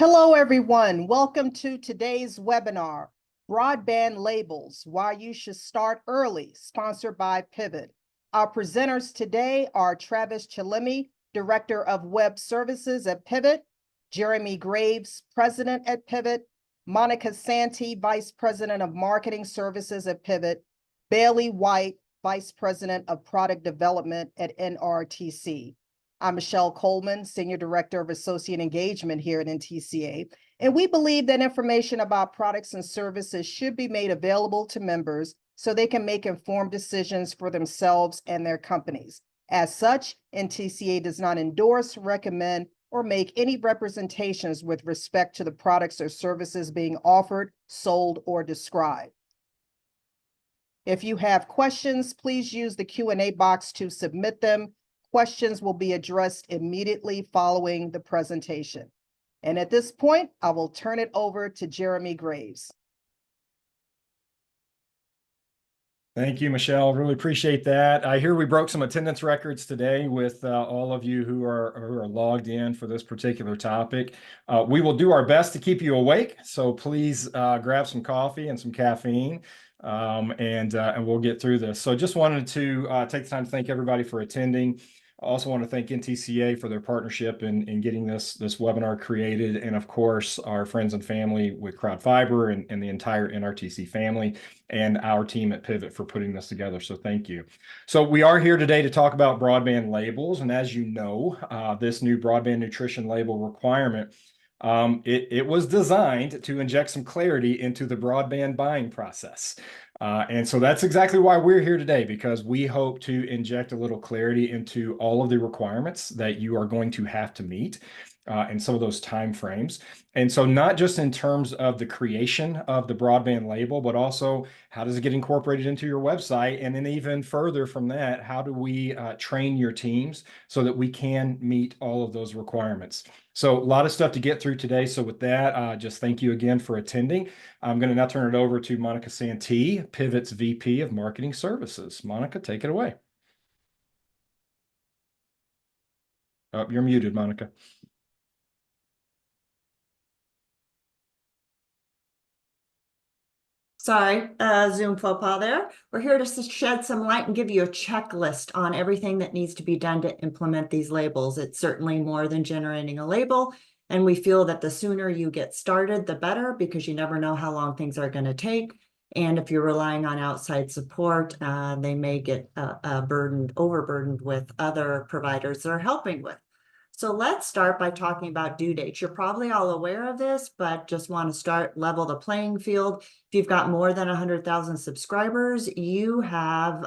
Hello, everyone. Welcome to today's webinar, Broadband Labels, Why You Should Start Early, sponsored by Pivot. Our presenters today are Travis Chillemi, Director of Web Services at Pivot, Jeremy Graves, President at Pivot, Monica Santi, Vice President of Marketing Services at Pivot, Bailey White, Vice President of Product Development at NRTC. I'm Michelle Coleman, Senior Director of Associate Engagement here at NTCA, and we believe that information about products and services should be made available to members so they can make informed decisions for themselves and their companies. As such, NTCA does not endorse, recommend, or make any representations with respect to the products or services being offered, sold, or described. If you have questions, please use the Q&A box to submit them. Questions will be addressed immediately following the presentation. And at this point, I will turn it over to Jeremy Graves. Thank you, Michelle. Really appreciate that. I hear we broke some attendance records today with all of you who are logged in for this particular topic. We will do our best to keep you awake, so please grab some coffee and some caffeine, and we'll get through this. So just wanted to take the time to thank everybody for attending. I also want to thank NTCA for their partnership in getting this webinar created, and of course, our friends and family with CrowdFiber and the entire NRTC family, and our team at Pivot for putting this together. So thank you. So we are here today to talk about broadband labels, and as you know, this new broadband nutrition label requirement, it was designed to inject some clarity into the broadband buying process. And so that's exactly why we're here today, because we hope to inject a little clarity into all of the requirements that you are going to have to meet and some of those time frames. And so not just in terms of the creation of the broadband label, but also how does it get incorporated into your website? And then even further from that, how do we train your teams so that we can meet all of those requirements? So a lot of stuff to get through today. So with that, just thank you again for attending. I'm going to now turn it over to Monica Santi, Pivot's VP of Marketing Services. Monica, take it away. Oh, you're muted, Monica. Sorry, Zoom faux pas there. We're here to shed some light and give you a checklist on everything that needs to be done to implement these labels. It's certainly more than generating a label, and we feel that the sooner you get started, the better, because you never know how long things are going to take. And if you're relying on outside support, they may get overburdened with other providers they're helping with. So let's start by talking about due dates. You're probably all aware of this, but just want to level the playing field. If you've got more than 100,000 subscribers, you have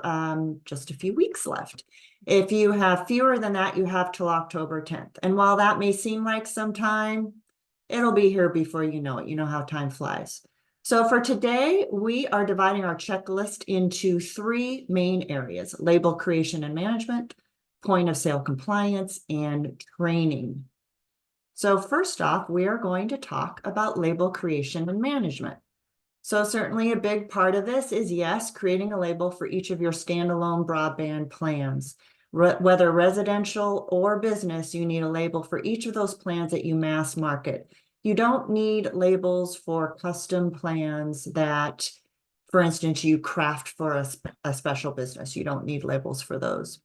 just a few weeks left. If you have fewer than that, you have till October 10th. And while that may seem like some time, it'll be here before you know it. You know how time flies. So for today, we are dividing our checklist into three main areas: label creation and management, point of sale compliance, and training. So first off, we are going to talk about label creation and management. So certainly a big part of this is, yes, creating a label for each of your standalone broadband plans. Whether residential or business, you need a label for each of those plans that you mass market. You don't need labels for custom plans that, for instance, you craft for a special business. You don't need labels for those.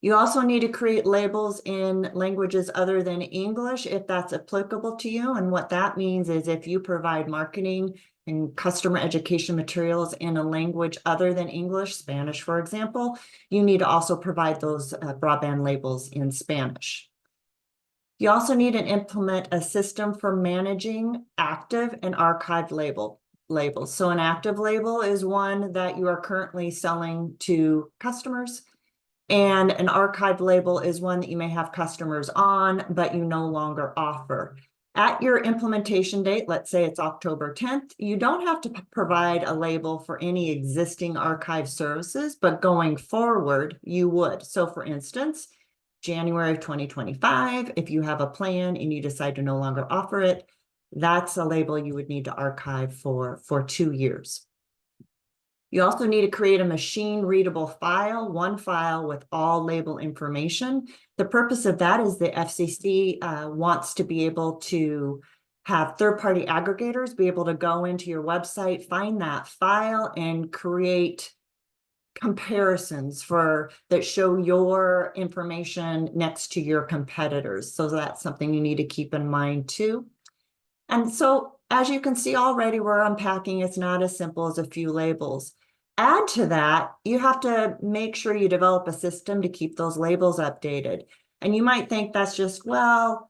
You also need to create labels in languages other than English if that's applicable to you. And what that means is if you provide marketing and customer education materials in a language other than English, Spanish, for example, you need to also provide those broadband labels in Spanish. You also need to implement a system for managing active and archived labels. So an active label is one that you are currently selling to customers, and an archived label is one that you may have customers on, but you no longer offer. At your implementation date, let's say it's October 10th, you don't have to provide a label for any existing archive services, but going forward, you would. So for instance, January of 2025, if you have a plan and you decide to no longer offer it, that's a label you would need to archive for 2 years. You also need to create a machine readable file, one file with all label information. The purpose of that is the FCC wants to be able to have third-party aggregators be able to go into your website, find that file, and create comparisons that show your information next to your competitors. So that's something you need to keep in mind too. And so, as you can see already, we're unpacking. It's not as simple as a few labels. Add to that, you have to make sure you develop a system to keep those labels updated. And you might think that's just, well,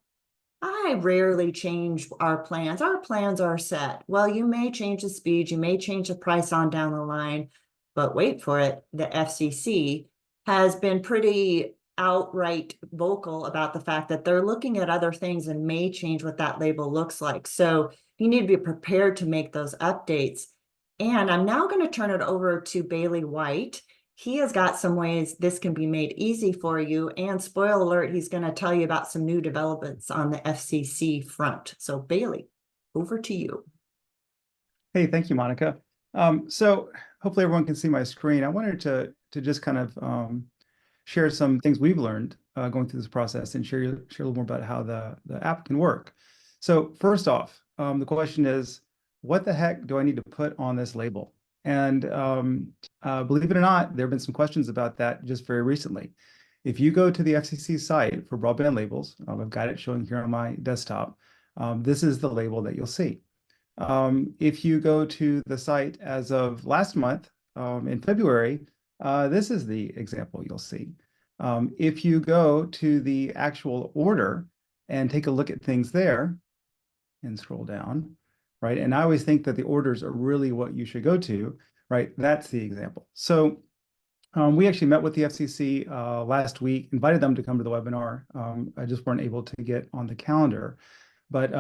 I rarely change our plans. Our plans are set. Well, you may change the speed, you may change the price on down the line, but wait for it. The FCC has been pretty outright vocal about the fact that they're looking at other things and may change what that label looks like. So you need to be prepared to make those updates. And I'm now going to turn it over to Bailey White. He has got some ways this can be made easy for you. And spoiler alert, he's going to tell you about some new developments on the FCC front. So Bailey, over to you. Hey, thank you, Monica. So hopefully everyone can see my screen. I wanted to just kind of share some things we've learned going through this process and share a little more about how the app can work. So first off, the question is, what the heck do I need to put on this label? And believe it or not, there have been some questions about that just very recently. If you go to the FCC site for broadband labels, I've got it showing here on my desktop. This is the label that you'll see. If you go to the site as of last month, in February, this is the example you'll see. If you go to the actual order and take a look at things there and scroll down, right? And I always think that the orders are really what you should go to, right? That's the example. So we actually met with the FCC last week, invited them to come to the webinar. I just weren't able to get on the calendar, but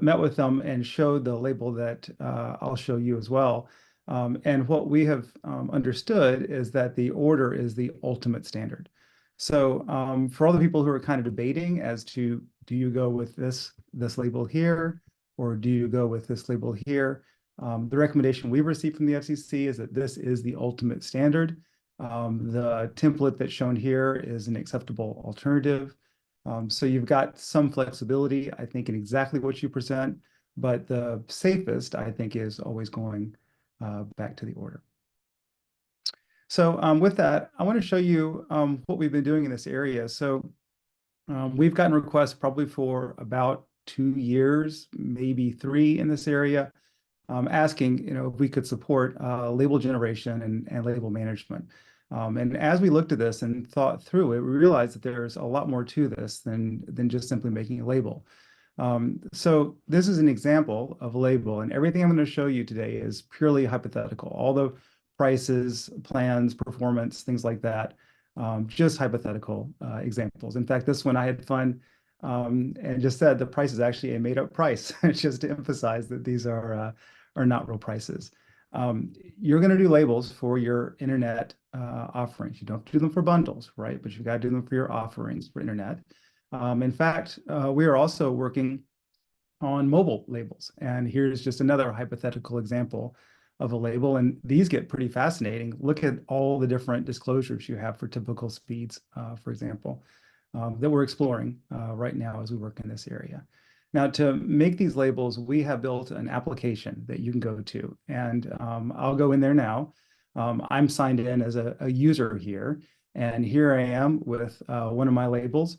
met with them and showed the label that I'll show you as well. And what we have understood is that the order is the ultimate standard. So for all the people who are kind of debating as to, do you go with this label here, or do you go with this label here? The recommendation we've received from the FCC is that this is the ultimate standard. The template that's shown here is an acceptable alternative. So you've got some flexibility, I think, in exactly what you present, but the safest, I think, is always going back to the order. So with that, I want to show you what we've been doing in this area. So we've gotten requests probably for about 2 years, maybe 3 in this area, asking, if we could support label generation and label management. And as we looked at this and thought through it, we realized that there's a lot more to this than just simply making a label. So this is an example of a label, and everything I'm going to show you today is purely hypothetical. All the prices, plans, performance, things like that, just hypothetical examples. In fact, this one I had fun and just said the price is actually a made-up price, just to emphasize that these are not real prices. You're going to do labels for your internet offerings. You don't have to do them for bundles, right? But you've got to do them for your offerings for internet. In fact, we are also working on mobile labels. And here's just another hypothetical example of a label. And these get pretty fascinating. Look at all the different disclosures you have for typical speeds, for example, that we're exploring right now as we work in this area. Now, to make these labels, we have built an application that you can go to. And I'll go in there now. I'm signed in as a user here. And here I am with one of my labels.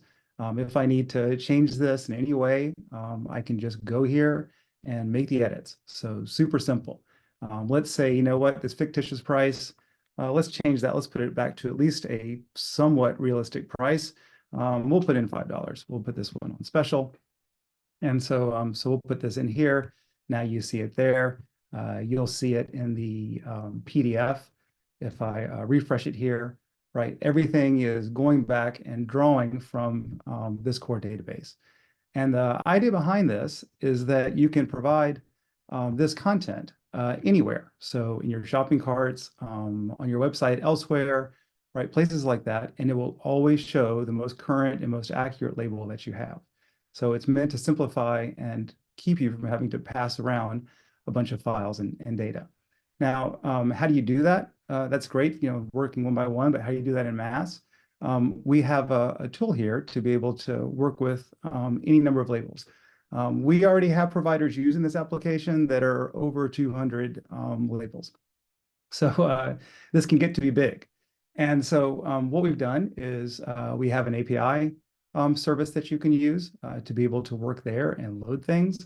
If I need to change this in any way, I can just go here and make the edits. So super simple. Let's say, you know what, this fictitious price, let's change that. Let's put it back to at least a somewhat realistic price. We'll put in $5. We'll put this one on special. And so, so we'll put this in here. Now you see it there. You'll see it in the PDF. If I refresh it here, right, everything is going back and drawing from this core database. And the idea behind this is that you can provide this content anywhere. So in your shopping carts, on your website, elsewhere, right, places like that, and it will always show the most current and most accurate label that you have. So it's meant to simplify and keep you from having to pass around a bunch of files and data. Now, how do you do that? That's great, working one by one, but how do you do that in mass? We have a tool here to be able to work with any number of labels. We already have providers using this application that are over 200 labels. So this can get to be big. And so what we've done is we have an API service that you can use to be able to work there and load things.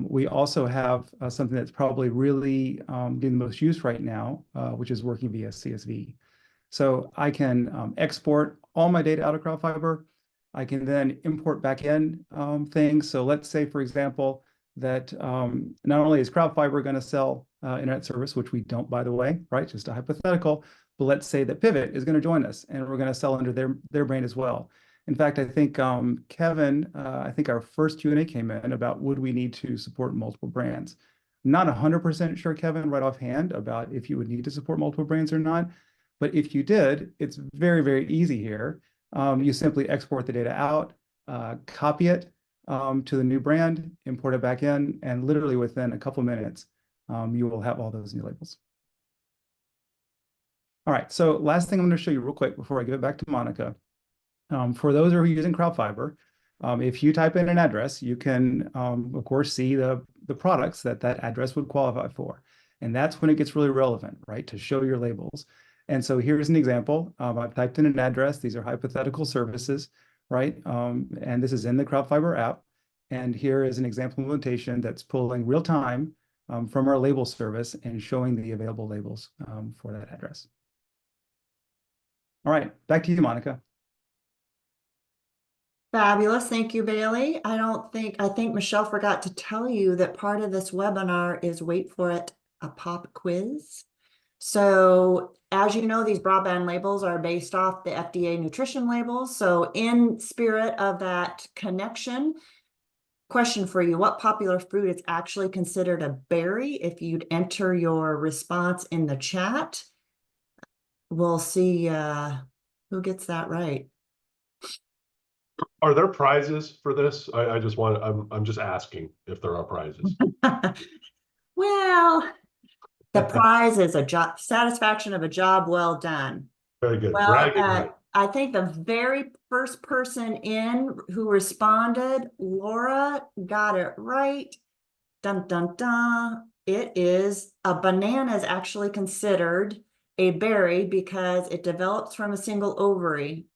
We also have something that's probably really getting the most use right now, which is working via CSV. So I can export all my data out of CrowdFiber. I can then import back in things. So let's say, for example, that not only is CrowdFiber going to sell internet service, which we don't, by the way, right? Just a hypothetical. But let's say that Pivot is going to join us, and we're going to sell under their brand as well. In fact, I think Kevin, I think our first Q&A came in about would we need to support multiple brands. Not 100% sure, Kevin, right offhand about if you would need to support multiple brands or not. But if you did, it's very, very easy here. You simply export the data out, copy it to the new brand, import it back in, and literally within a couple minutes, you will have all those new labels. All right, so last thing I'm going to show you real quick before I give it back to Monica. For those who are using CrowdFiber, if you type in an address, you can, of course, see the products that address would qualify for. And that's when it gets really relevant, right, to show your labels. And so here's an example. I've typed in an address. These are hypothetical services, right? And this is in the CrowdFiber app. And here is an example implementation that's pulling real time from our label service and showing the available labels for that address. All right, back to you, Monica. Fabulous. Thank you, Bailey. I think Michelle forgot to tell you that part of this webinar is, wait for it, a pop quiz. So as you know, these broadband labels are based off the FDA nutrition labels. So in spirit of that connection, question for you, what popular fruit is actually considered a berry? If you'd enter your response in the chat, we'll see who gets that right. Are there prizes for this? I'm just asking if there are prizes. Well, the prize is a job satisfaction of a job well done. Very good. Well, I think the very first person in who responded, Laura, got it right. Dun, dun, dun. It is a banana is actually considered a berry because it develops from a single ovary.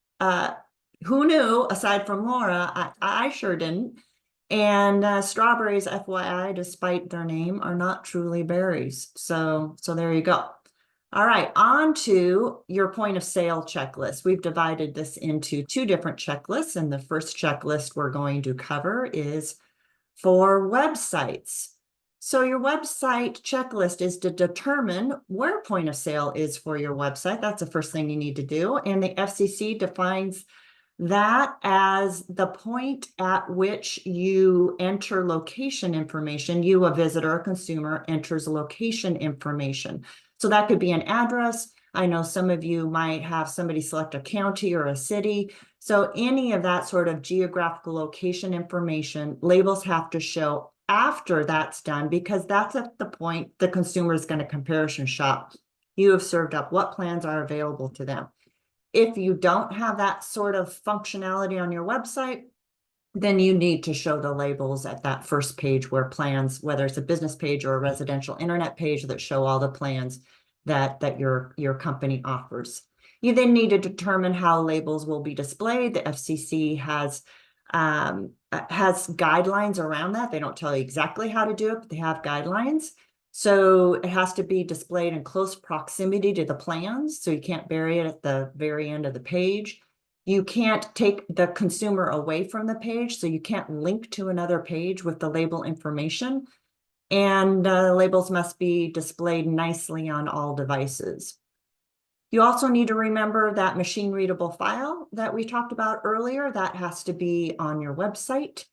Who knew, aside from Laura? I sure didn't. And strawberries, FYI, despite their name, are not truly berries. So there you go. All right, on to your point of sale checklist. We've divided this into two different checklists, and the first checklist we're going to cover is for websites. So your website checklist is to determine where point of sale is for your website. That's the first thing you need to do. And the FCC defines that as the point at which you enter location information. You, a visitor, a consumer, enters location information. So that could be an address. I know some of you might have somebody select a county or a city. So any of that sort of geographical location information, labels have to show after that's done, because that's at the point the consumer is going to comparison shop. You have served up what plans are available to them. If you don't have that sort of functionality on your website, then you need to show the labels at that first page where plans, whether it's a business page or a residential internet page, that show all the plans that your company offers. You then need to determine how labels will be displayed. The FCC has guidelines around that. They don't tell you exactly how to do it, but they have guidelines. So it has to be displayed in close proximity to the plans. So you can't bury it at the very end of the page. You can't take the consumer away from the page. So you can't link to another page with the label information. And labels must be displayed nicely on all devices. You also need to remember that machine readable file that we talked about earlier, that has to be on your website.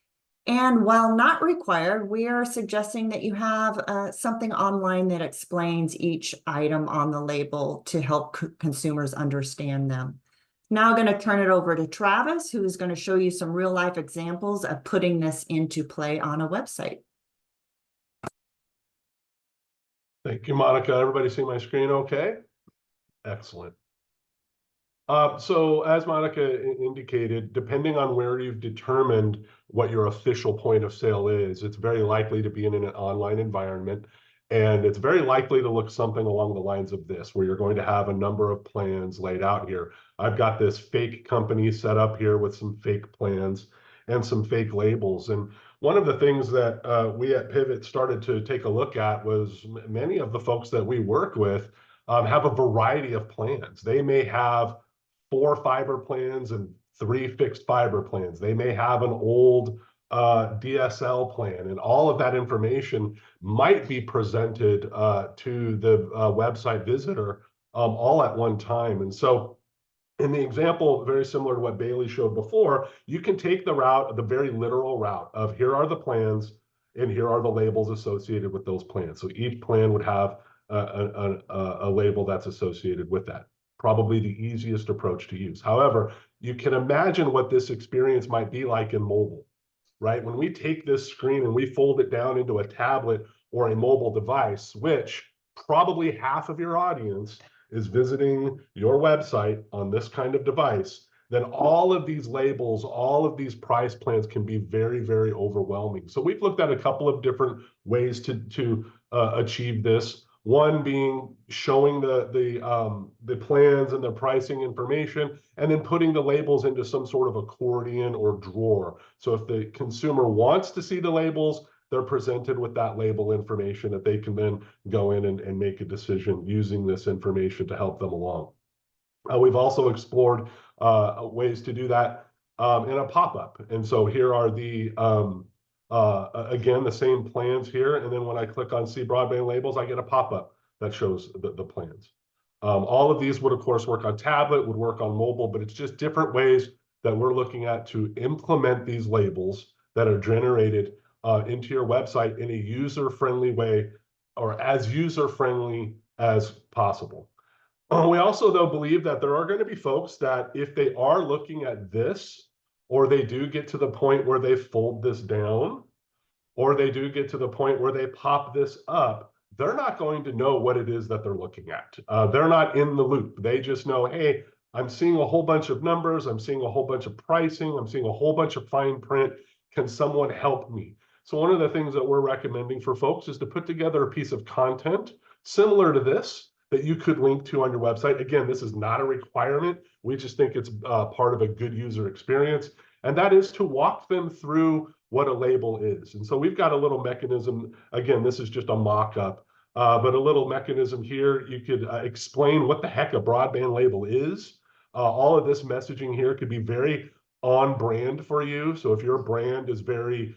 And while not required, we are suggesting that you have something online that explains each item on the label to help consumers understand them. Now I'm going to turn it over to Travis, who is going to show you some real life examples of putting this into play on a website. Thank you, Monica. Everybody see my screen okay? Excellent. So as Monica indicated, depending on where you've determined what your official point of sale is, it's very likely to be in an online environment. And it's very likely to look something along the lines of this, where you're going to have a number of plans laid out here. I've got this fake company set up here with some fake plans and some fake labels. And one of the things that we at Pivot started to take a look at was many of the folks that we work with have a variety of plans. They may have 4 fiber plans and 3 fixed fiber plans. They may have an old DSL plan, and all of that information might be presented to the website visitor all at one time. And so in the example, very similar to what Bailey showed before, you can take the route, the very literal route of here are the plans and here are the labels associated with those plans. So each plan would have a label that's associated with that. Probably the easiest approach to use. However, you can imagine what this experience might be like in mobile, right? When we take this screen and we fold it down into a tablet or a mobile device, which probably half of your audience is visiting your website on this kind of device, then all of these labels, all of these price plans can be very, very overwhelming. So we've looked at a couple of different ways to achieve this. One being showing the plans and the pricing information, and then putting the labels into some sort of accordion or drawer. So if the consumer wants to see the labels, they're presented with that label information that they can then go in and make a decision using this information to help them along. We've also explored ways to do that in a pop-up. And so here are the again, the same plans here. And then when I click on see broadband labels, I get a pop-up that shows the plans. All of these would, of course, work on tablet, would work on mobile, but it's just different ways that we're looking at to implement these labels that are generated into your website in a user-friendly way, or as user-friendly as possible. We also, though, believe that there are going to be folks that if they are looking at this, or they do get to the point where they fold this down, or they do get to the point where they pop this up, they're not going to know what it is that they're looking at. They're not in the loop. They just know, hey, I'm seeing a whole bunch of numbers. I'm seeing a whole bunch of pricing. I'm seeing a whole bunch of fine print. Can someone help me? So one of the things that we're recommending for folks is to put together a piece of content similar to this that you could link to on your website. Again, this is not a requirement. We just think it's part of a good user experience. And that is to walk them through what a label is. And so we've got a little mechanism. Again, this is just a mock-up, but a little mechanism here. You could explain what the heck a broadband label is. All of this messaging here could be very on brand for you. So if your brand is very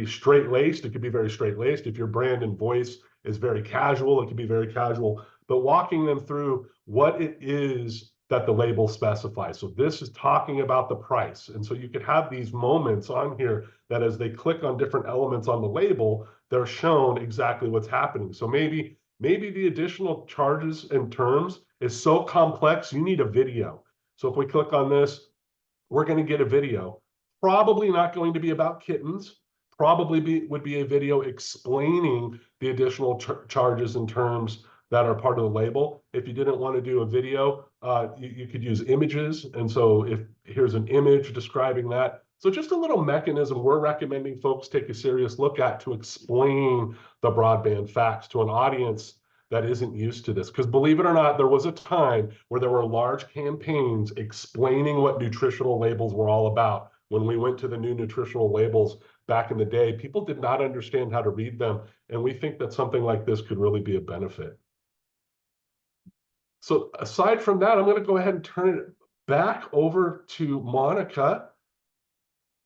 straight-laced, it could be very straight-laced. If your brand and voice is very casual, it can be very casual, but walking them through what it is that the label specifies. So this is talking about the price. And so you could have these moments on here that as they click on different elements on the label, they're shown exactly what's happening. So maybe the additional charges and terms is so complex, you need a video. So if we click on this, we're going to get a video. Probably not going to be about kittens. Probably would be a video explaining the additional charges and terms that are part of the label. If you didn't want to do a video, you could use images. And so if here's an image describing that. So just a little mechanism we're recommending folks take a serious look at to explain the broadband facts to an audience that isn't used to this. Because believe it or not, there was a time where there were large campaigns explaining what nutritional labels were all about. When we went to the new nutritional labels back in the day, people did not understand how to read them. And we think that something like this could really be a benefit. So aside from that, I'm going to go ahead and turn it back over to Monica.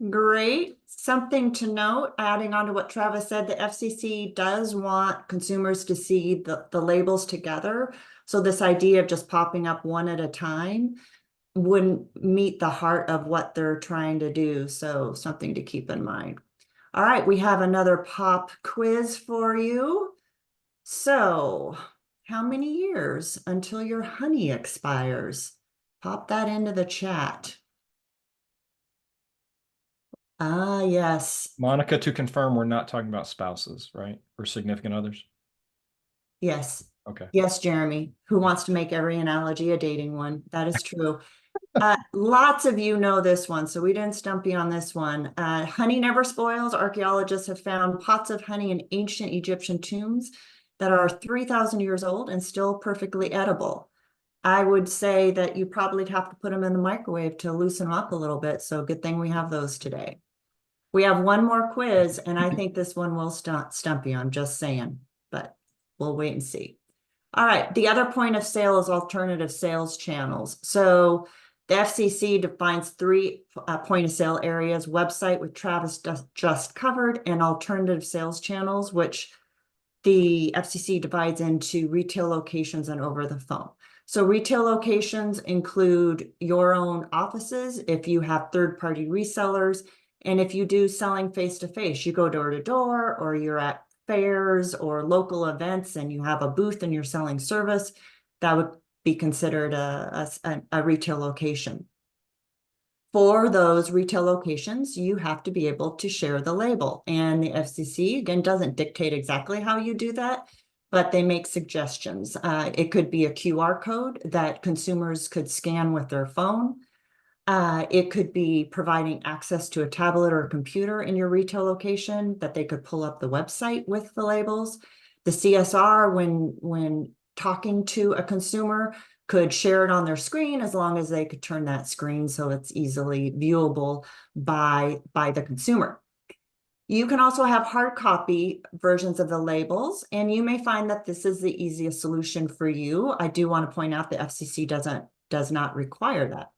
Great. Something to note, adding on to what Travis said, the FCC does want consumers to see the labels together. So this idea of just popping up one at a time wouldn't meet the heart of what they're trying to do. So something to keep in mind. All right, we have another pop quiz for you. So how many years until your honey expires? Pop that into the chat. Ah, yes. Monica, to confirm, we're not talking about spouses, right? Or significant others. Yes. Okay. Yes, Jeremy, who wants to make every analogy a dating one? That is true. Lots of you know this one, so we didn't stump you on this one. Honey never spoils. Archaeologists have found pots of honey in ancient Egyptian tombs that are 3,000 years old and still perfectly edible. I would say that you probably have to put them in the microwave to loosen them up a little bit, so good thing we have those today. We have one more quiz, and I think this one will stump you, I'm just saying, but we'll wait and see. All right, the other point of sale is alternative sales channels. So the FCC defines three point of sale areas: website, which Travis just covered, and alternative sales channels, which the FCC divides into retail locations and over the phone. So retail locations include your own offices, if you have third-party resellers, and if you do selling face-to-face, you go door to door, or you're at fairs or local events and you have a booth and you're selling service, that would be considered a retail location. For those retail locations, you have to be able to share the label. And the FCC, again, doesn't dictate exactly how you do that, but they make suggestions. It could be a QR code that consumers could scan with their phone. It could be providing access to a tablet or a computer in your retail location that they could pull up the website with the labels. The CSR, when talking to a consumer, could share it on their screen as long as they could turn that screen so it's easily viewable by the consumer. You can also have hard copy versions of the labels, and you may find that this is the easiest solution for you. I do want to point out the FCC does not require that.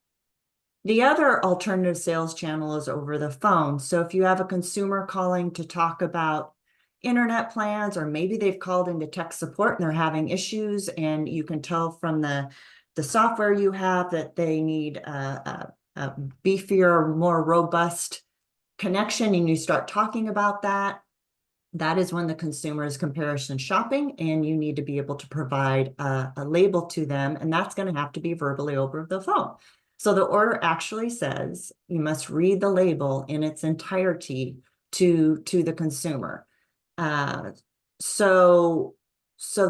The other alternative sales channel is over the phone. So if you have a consumer calling to talk about internet plans, or maybe they've called into tech support and they're having issues, and you can tell from the software you have that they need a beefier, more robust connection, and you start talking about that, that is when the consumer is comparison shopping, and you need to be able to provide a label to them, and that's going to have to be verbally over the phone. So the order actually says you must read the label in its entirety to the consumer. So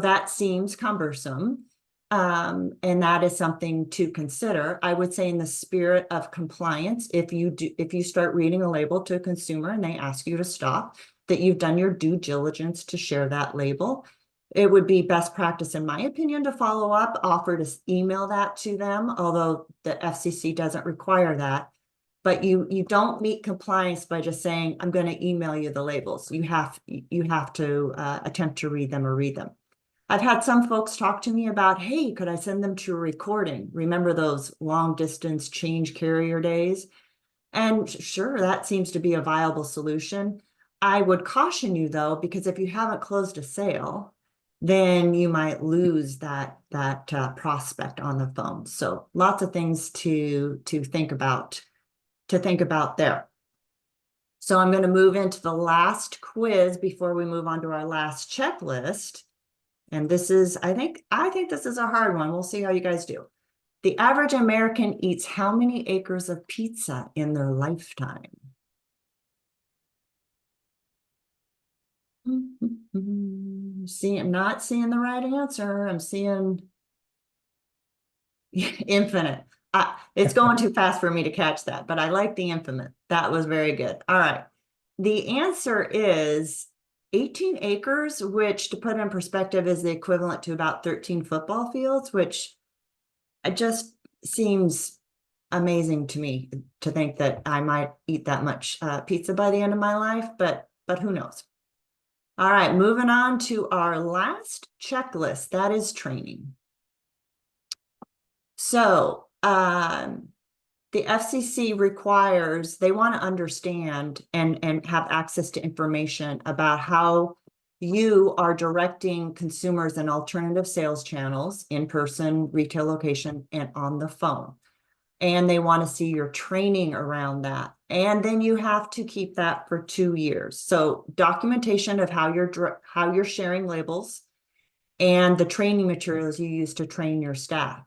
that seems cumbersome. And that is something to consider. I would say, in the spirit of compliance, if you start reading a label to a consumer and they ask you to stop, that you've done your due diligence to share that label. It would be best practice, in my opinion, to follow up, offer to email that to them, although the FCC doesn't require that. But you don't meet compliance by just saying, I'm going to email you the labels. You have to attempt to read them or read them. I've had some folks talk to me about, hey, could I send them to a recording? Remember those long distance change carrier days? And sure, that seems to be a viable solution. I would caution you, though, because if you haven't closed a sale, then you might lose that prospect on the phone. So lots of things to think about there. So I'm going to move into the last quiz before we move on to our last checklist. And this is, I think this is a hard one. We'll see how you guys do. The average American eats how many acres of pizza in their lifetime? I'm not seeing the right answer. I'm seeing infinite. It's going too fast for me to catch that, but I like the infinite. That was very good. All right. The answer is 18 acres, which, to put in perspective, is the equivalent to about 13 football fields, which it just seems amazing to me to think that I might eat that much pizza by the end of my life, but who knows? All right, moving on to our last checklist, that is training. So the FCC requires, they want to understand and have access to information about how you are directing consumers in alternative sales channels, in-person, retail location, and on the phone. And they want to see your training around that. And then you have to keep that for 2 years. So documentation of how you're sharing labels and the training materials you use to train your staff.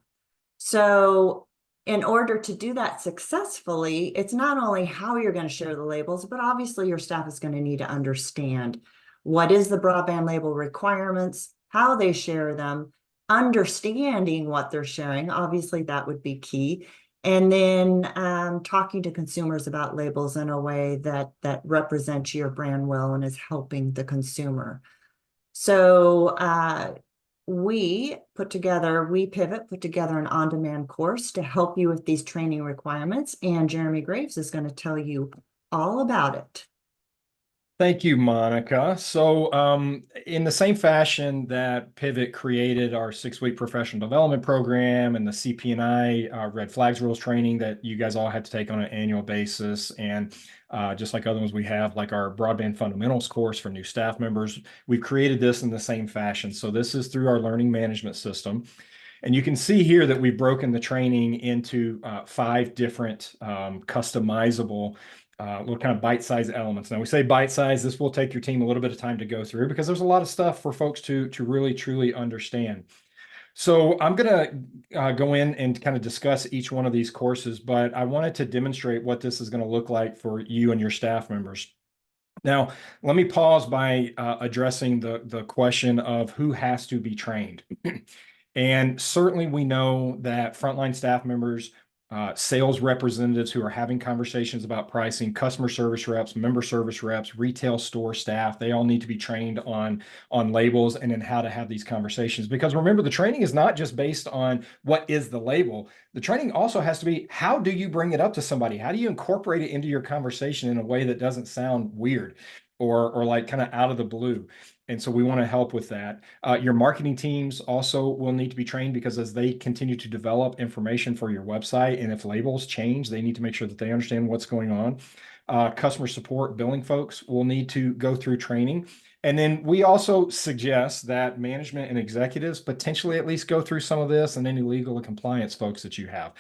So in order to do that successfully, it's not only how you're going to share the labels, but obviously your staff is going to need to understand what is the broadband label requirements, how they share them, understanding what they're sharing. Obviously, that would be key. And then talking to consumers about labels in a way that represents your brand well and is helping the consumer. So we put together an on-demand course to help you with these training requirements, and Jeremy Graves is going to tell you all about it. Thank you, Monica. So in the same fashion that Pivot created our 6-week professional development program and the CP&I red flags rules training that you guys all had to take on an annual basis, and just like other ones we have, like our broadband fundamentals course for new staff members, we've created this in the same fashion. So this is through our learning management system. And you can see here that we've broken the training into 5 different customizable little kind of bite-sized elements. Now we say bite-sized, this will take your team a little bit of time to go through because there's a lot of stuff for folks to really truly understand. So I'm going to go in and kind of discuss each one of these courses, but I wanted to demonstrate what this is going to look like for you and your staff members. Now, let me pause by addressing the question of who has to be trained. And certainly we know that frontline staff members, sales representatives who are having conversations about pricing, customer service reps, member service reps, retail store staff, they all need to be trained on labels and in how to have these conversations. Because remember, the training is not just based on what is the label. The training also has to be, how do you bring it up to somebody? How do you incorporate it into your conversation in a way that doesn't sound weird or like kind of out of the blue? And so we want to help with that. Your marketing teams also will need to be trained, because as they continue to develop information for your website, and if labels change, they need to make sure that they understand what's going on. Customer support, billing folks will need to go through training. And then we also suggest that management and executives potentially at least go through some of this, and any legal and compliance folks that you have.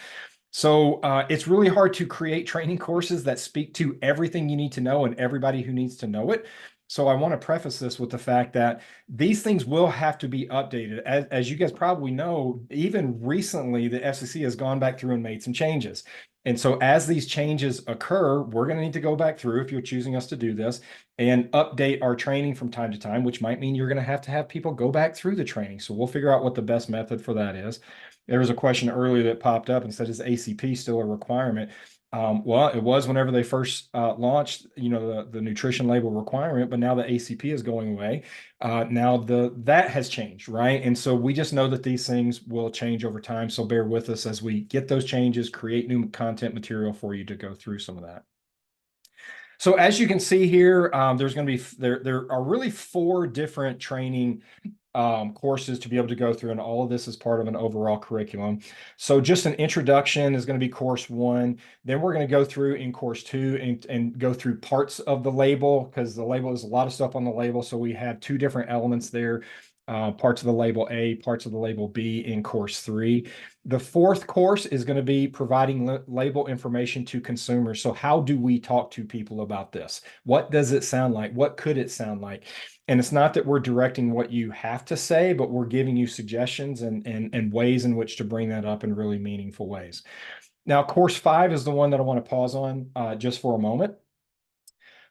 So it's really hard to create training courses that speak to everything you need to know and everybody who needs to know it. So I want to preface this with the fact that these things will have to be updated. As you guys probably know, even recently, the FCC has gone back through and made some changes. And so as these changes occur, we're going to need to go back through, if you're choosing us to do this, and update our training from time to time, which might mean you're going to have people go back through the training. So we'll figure out what the best method for that is. There was a question earlier that popped up and said, is ACP still a requirement? Well, it was whenever they first launched, the nutrition label requirement, but now the ACP is going away. Now that has changed, right? And so we just know that these things will change over time. So bear with us as we get those changes, create new content material for you to go through some of that. So as you can see here, there's going to be, there are really 4 different training courses to be able to go through, and all of this is part of an overall curriculum. So just an introduction is going to be course 1. Then we're going to go through in course 2 and go through parts of the label, because the label is a lot of stuff on the label. So we have 2 different elements there. Parts of the label A, parts of the label B in course 3. The 4th course is going to be providing label information to consumers. So how do we talk to people about this? What does it sound like? What could it sound like? And it's not that we're directing what you have to say, but we're giving you suggestions and ways in which to bring that up in really meaningful ways. Now, course 5 is the one that I want to pause on just for a moment.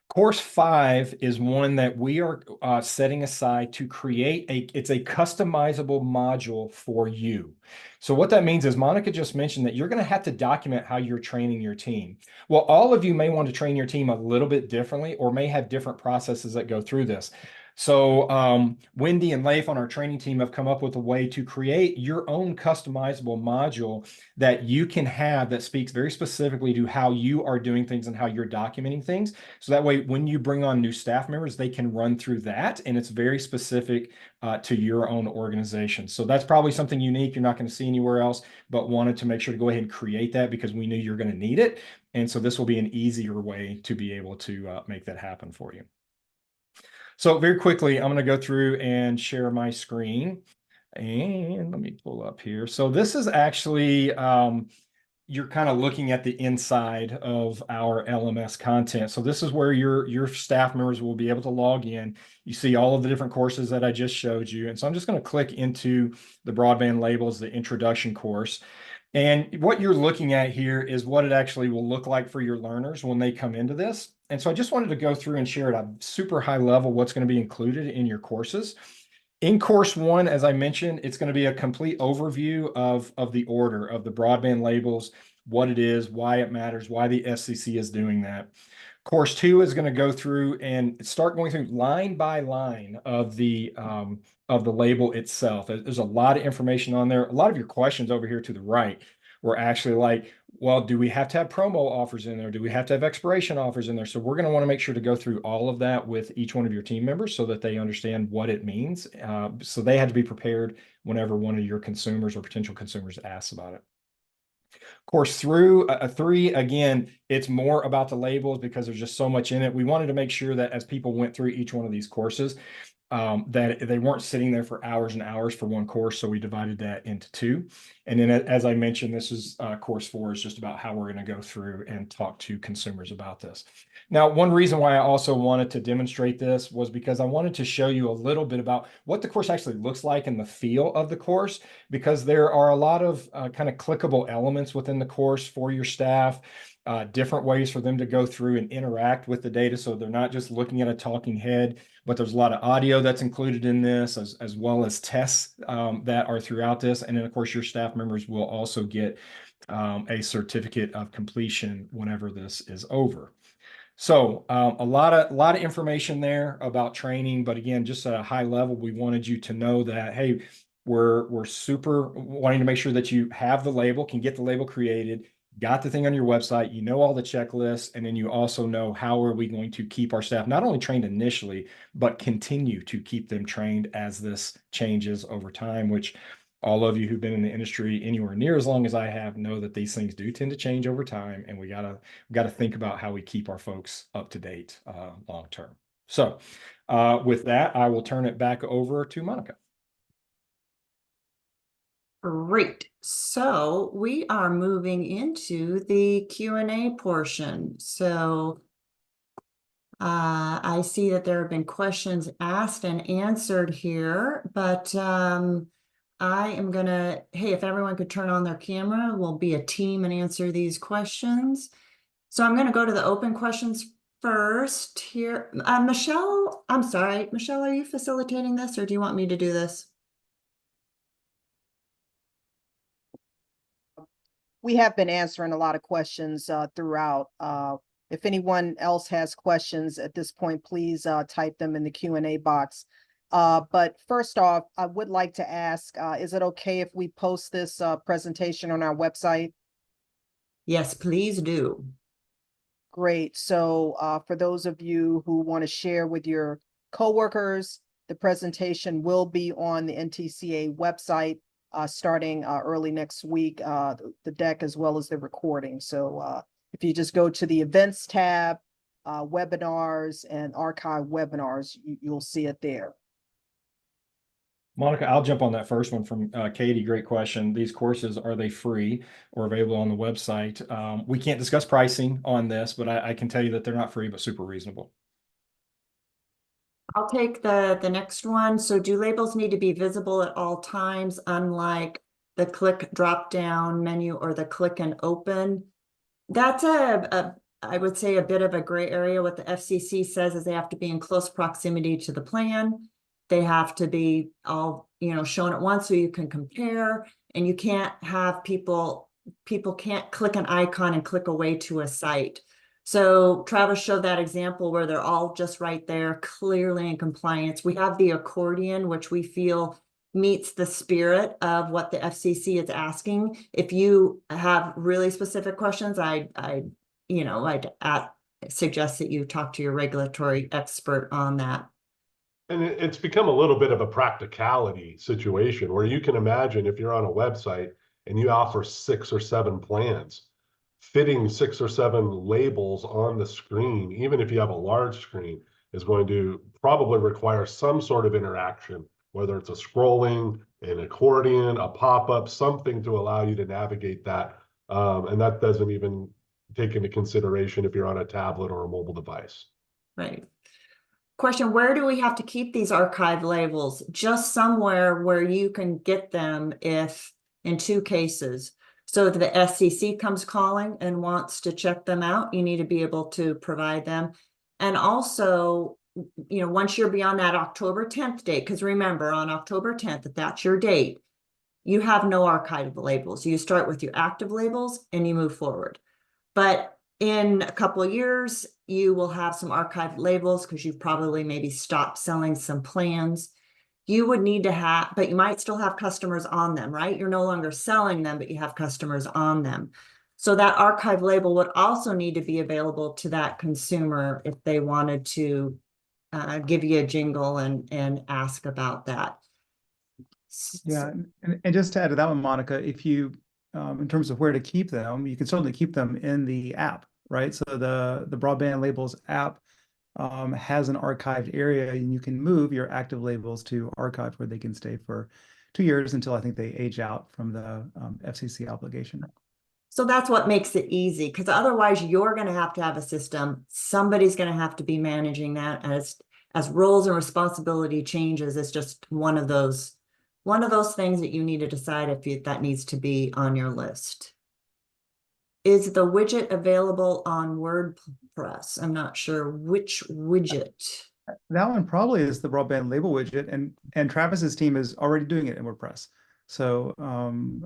Course 5 is one that we are setting aside to create it's a customizable module for you. So what that means is, Monica just mentioned that you're going to have to document how you're training your team. Well, all of you may want to train your team a little bit differently, or may have different processes that go through this. So Wendy and Leif on our training team have come up with a way to create your own customizable module that you can have that speaks very specifically to how you are doing things and how you're documenting things. So that way, when you bring on new staff members, they can run through that, and it's very specific to your own organization. So that's probably something unique you're not going to see anywhere else, but wanted to make sure to go ahead and create that because we knew you're going to need it. And so this will be an easier way to be able to make that happen for you. So very quickly, I'm going to go through and share my screen, and let me pull up here. So this is actually, you're kind of looking at the inside of our LMS content. So this is where your staff members will be able to log in. You see all of the different courses that I just showed you. And so I'm just going to click into the broadband labels, the introduction course. And what you're looking at here is what it actually will look like for your learners when they come into this. And so I just wanted to go through and share at a super high level what's going to be included in your courses. In course one, as I mentioned, it's going to be a complete overview of the order of the broadband labels, what it is, why it matters, why the FCC is doing that. Course two is going to go through and start going through line by line of the label itself. There's a lot of information on there. A lot of your questions over here to the right were actually like, well, do we have to have promo offers in there? Do we have to have expiration offers in there? So we're going to want to make sure to go through all of that with each one of your team members so that they understand what it means. So they had to be prepared whenever one of your consumers or potential consumers asks about it. Course through three, again, it's more about the labels because there's just so much in it. We wanted to make sure that as people went through each one of these courses, that they weren't sitting there for hours and hours for one course. So we divided that into two. And then, as I mentioned, this is course four is just about how we're going to go through and talk to consumers about this. Now, one reason why I also wanted to demonstrate this was because I wanted to show you a little bit about what the course actually looks like and the feel of the course, because there are a lot of kind of clickable elements within the course for your staff. Different ways for them to go through and interact with the data. So they're not just looking at a talking head, but there's a lot of audio that's included in this, as well as tests that are throughout this. And then, of course, your staff members will also get a certificate of completion whenever this is over. So a lot of information there about training, but again, just at a high level, we wanted you to know that, hey, we're super wanting to make sure that you have the label, can get the label created, got the thing on your website, you know all the checklists, and then you also know how are we going to keep our staff not only trained initially, but continue to keep them trained as this changes over time, which all of you who've been in the industry anywhere near as long as I have know that these things do tend to change over time, and we gotta think about how we keep our folks up to date long term. So with that, I will turn it back over to Monica. Great. So we are moving into the Q&A portion. So I see that there have been questions asked and answered here, but I am gonna, hey, if everyone could turn on their camera, we'll be a team and answer these questions. So I'm gonna go to the open questions first here. Michelle, I'm sorry, Michelle, are you facilitating this or do you want me to do this? We have been answering a lot of questions throughout. If anyone else has questions at this point, please type them in the Q&A box. But first off, I would like to ask, is it okay if we post this presentation on our website? Yes, please do. Great. So for those of you who want to share with your coworkers, the presentation will be on the NTCA website starting early next week, the deck as well as the recording. So if you just go to the events tab, webinars and archive webinars, you'll see it there. Monica, I'll jump on that first one from Katie. Great question. These courses, are they free or available on the website? We can't discuss pricing on this, but I can tell you that they're not free, but super reasonable. I'll take the next one. So do labels need to be visible at all times, unlike the click drop down menu or the click and open? That's I would say a bit of a gray area. What the FCC says is they have to be in close proximity to the plan. They have to be all, shown at once so you can compare, and you can't have people can't click an icon and click away to a site. So Travis showed that example where they're all just right there, clearly in compliance. We have the accordion, which we feel meets the spirit of what the FCC is asking. If you have really specific questions, I'd suggest that you talk to your regulatory expert on that. And it's become a little bit of a practicality situation where you can imagine if you're on a website and you offer 6 or 7 plans, fitting 6 or 7 labels on the screen, even if you have a large screen, is going to probably require some sort of interaction, whether it's a scrolling, an accordion, a pop-up, something to allow you to navigate that. And that doesn't even take into consideration if you're on a tablet or a mobile device. Right. Question, where do we have to keep these archive labels? Just somewhere where you can get them if, in 2 cases. So if the FCC comes calling and wants to check them out, you need to be able to provide them. And also, once you're beyond that October 10th date, because remember, on October 10th, if that's your date, you have no archived labels. You start with your active labels and you move forward. But in a couple of years, you will have some archived labels because you've probably maybe stopped selling some plans. You would need to have, but you might still have customers on them, right? You're no longer selling them, but you have customers on them. So that archive label would also need to be available to that consumer if they wanted to give you a jingle and ask about that. Yeah, and just to add to that one, Monica, if you, in terms of where to keep them, you can certainly keep them in the app, right? So the Broadband Labels app has an archived area, and you can move your active labels to archive where they can stay for 2 years until I think they age out from the FCC obligation. So that's what makes it easy, because otherwise you're going to have a system. Somebody's going to have to be managing that as roles and responsibility changes. It's just one of those things that you need to decide if that needs to be on your list. Is the widget available on WordPress? I'm not sure which widget. That one probably is the Broadband Label widget, and Travis's team is already doing it in WordPress. So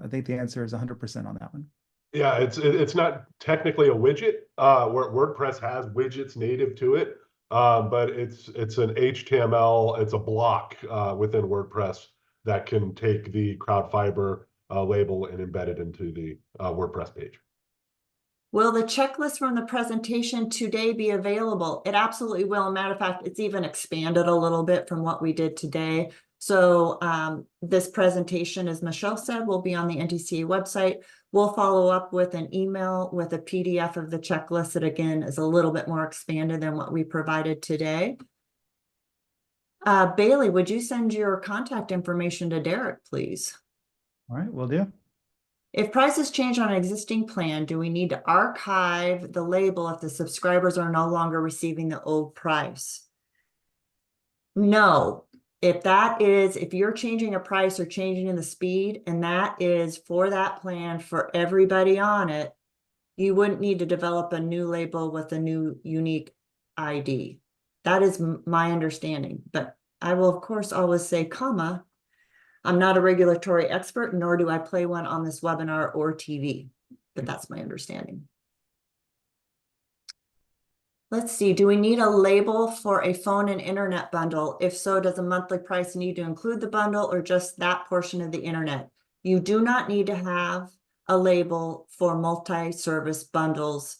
I think the answer is 100% on that one. Yeah, it's not technically a widget. Where WordPress has widgets native to it, but it's an HTML. It's a block within WordPress that can take the CrowdFiber label and embed it into the WordPress page. Will the checklist from the presentation today be available? It absolutely will. Matter of fact, it's even expanded a little bit from what we did today. So this presentation, as Michelle said, will be on the NTC website. We'll follow up with an email with a PDF of the checklist that, again, is a little bit more expanded than what we provided today. Bailey, would you send your contact information to Derek, please? All right, will do. If prices change on an existing plan, do we need to archive the label if the subscribers are no longer receiving the old price? No. If you're changing a price or changing in the speed, and that is for that plan for everybody on it, you wouldn't need to develop a new label with a new unique ID. That is my understanding. But I will, of course, always say, comma, I'm not a regulatory expert, nor do I play one on this webinar or TV, but that's my understanding. Let's see, do we need a label for a phone and internet bundle? If so, does a monthly price need to include the bundle or just that portion of the internet? You do not need to have a label for multi-service bundles,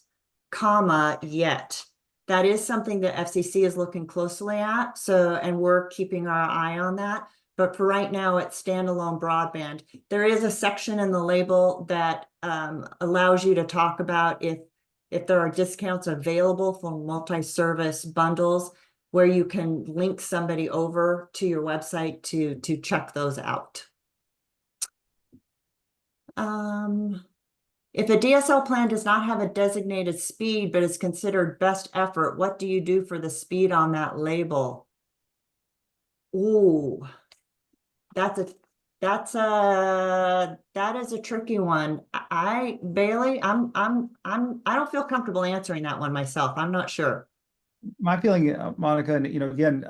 comma, yet. That is something that FCC is looking closely at, and we're keeping our eye on that. But for right now, it's standalone broadband. There is a section in the label that allows you to talk about if there are discounts available for multi-service bundles, where you can link somebody over to your website to check those out. If a DSL plan does not have a designated speed but is considered best effort, what do you do for the speed on that label? Ooh. That is a tricky one. Bailey, I don't feel comfortable answering that one myself. I'm not sure. My feeling, Monica, and again,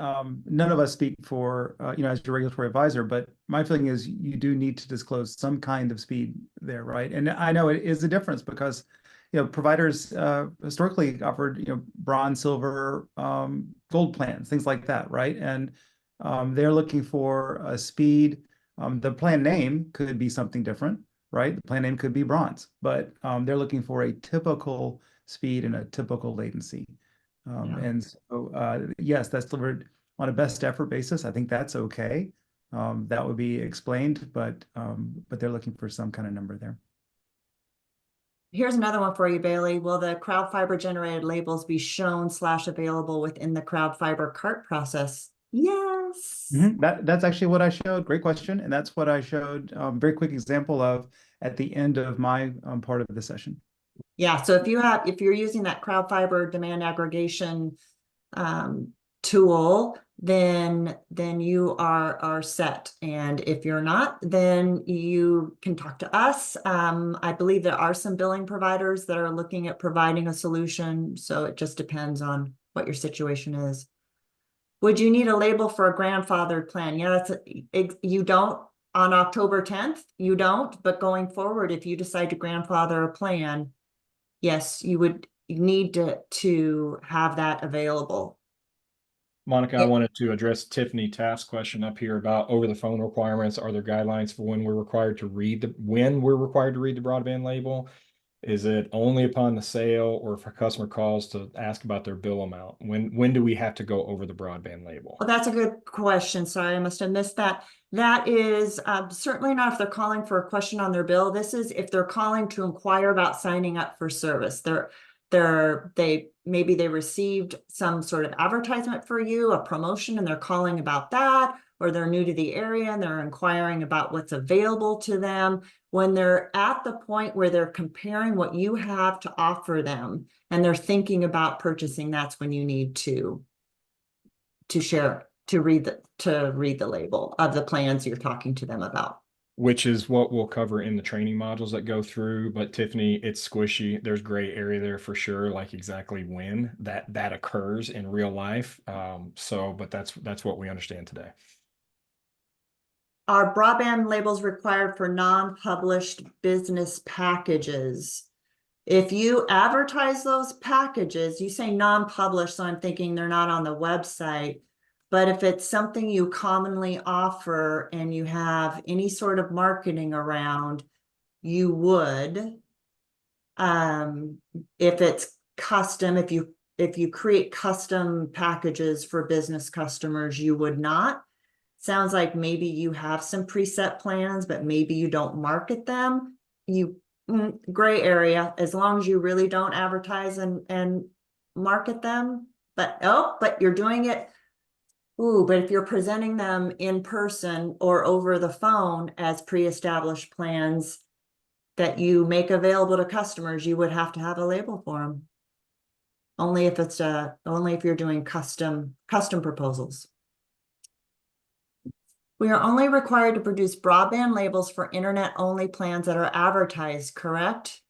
none of us speak for as your regulatory advisor, but my feeling is you do need to disclose some kind of speed there, right? And I know it is a difference because providers historically offered bronze, silver, gold plans, things like that, right? And they're looking for a speed. The plan name could be something different, right? The plan name could be bronze, but they're looking for a typical speed and a typical latency. And so, yes, that's delivered on a best effort basis. I think that's okay. That would be explained, but they're looking for some kind of number there. Here's another one for you, Bailey. Will the CrowdFiber generated labels be shown / available within the CrowdFiber cart process? Yes. That's actually what I showed. Great question. And that's what I showed. Very quick example of at the end of my part of the session. Yeah. So if you're using that CrowdFiber demand aggregation tool, then you are set. And if you're not, then you can talk to us. I believe there are some billing providers that are looking at providing a solution. So it just depends on what your situation is. Would you need a label for a grandfathered plan? Yeah, you don't on October 10th, you don't, but going forward, if you decide to grandfather a plan, yes, you would need to have that available. Monica, I wanted to address Tiffany Taft's question up here about over the phone requirements. Are there guidelines for when we're required to read the broadband label? Is it only upon the sale, or if a customer calls to ask about their bill amount? When do we have to go over the broadband label? Well, that's a good question. Sorry, I must have missed that. That is certainly not if they're calling for a question on their bill. This is if they're calling to inquire about signing up for service. Maybe they received some sort of advertisement for you, a promotion, and they're calling about that, or they're new to the area and they're inquiring about what's available to them. When they're at the point where they're comparing what you have to offer them and they're thinking about purchasing, that's when you need to read the label of the plans you're talking to them about. Which is what we'll cover in the training modules that go through. But Tiffany, it's squishy. There's gray area there for sure, like exactly when that occurs in real life. But that's what we understand today. Are broadband labels required for non-published business packages? If you advertise those packages, you say non-published, so I'm thinking they're not on the website. But if it's something you commonly offer and you have any sort of marketing around, you would. If it's custom, if you create custom packages for business customers, you would not. Sounds like maybe you have some preset plans, but maybe you don't market them. Gray area, as long as you really don't advertise and market them. But you're doing it. But if you're presenting them in person or over the phone as pre-established plans that you make available to customers, you would have to have a label for them. Only if you're doing custom proposals. We are only required to produce broadband labels for internet-only plans that are advertised, correct?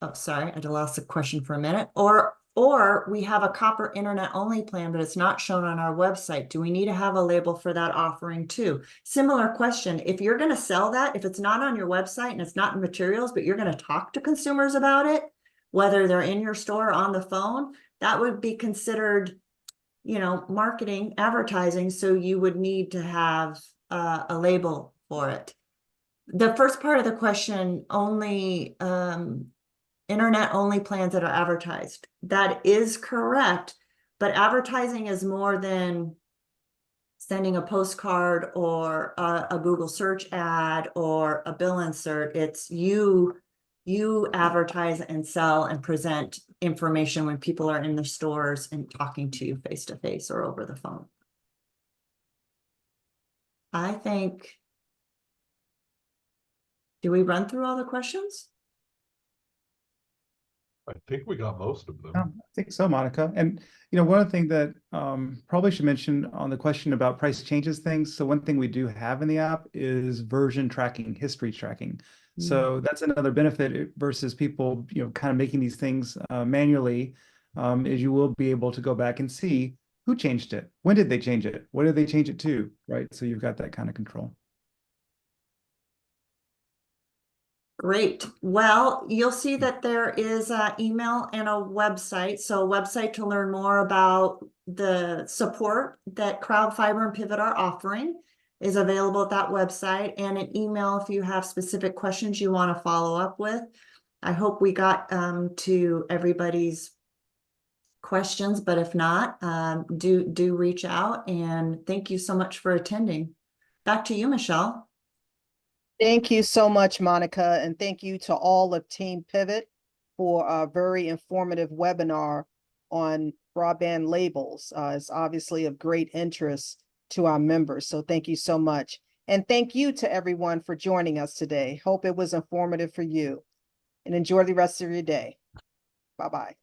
Oh, sorry, I lost the question for a minute. Or we have a copper internet-only plan, but it's not shown on our website. Do we need to have a label for that offering too? Similar question. If you're going to sell that, if it's not on your website and it's not in materials, but you're going to talk to consumers about it, whether they're in your store or on the phone, that would be considered, marketing, advertising. So you would need to have a label for it. The first part of the question, only internet-only plans that are advertised. That is correct, but advertising is more than sending a postcard or a Google search ad or a bill insert. It's you advertise and sell and present information when people are in the stores and talking to you face to face or over the phone. I think, do we run through all the questions? I think we got most of them. Yeah, I think so, Monica. And one thing that probably should mention on the question about price changes things. So one thing we do have in the app is version tracking, history tracking. So that's another benefit versus people, kind of making these things manually, is you will be able to go back and see who changed it. When did they change it? What did they change it to? Right. So you've got that kind of control. Great. Well, you'll see that there is an email and a website. So a website to learn more about the support that CrowdFiber and Pivot are offering is available at that website, and an email if you have specific questions you want to follow up with. I hope we got to everybody's questions, but if not, do reach out, and thank you so much for attending. Back to you, Michelle. Thank you so much, Monica, and thank you to all of Team Pivot for a very informative webinar on broadband labels. It's obviously of great interest to our members, so thank you so much. And thank you to everyone for joining us today. Hope it was informative for you, and enjoy the rest of your day. Bye-bye.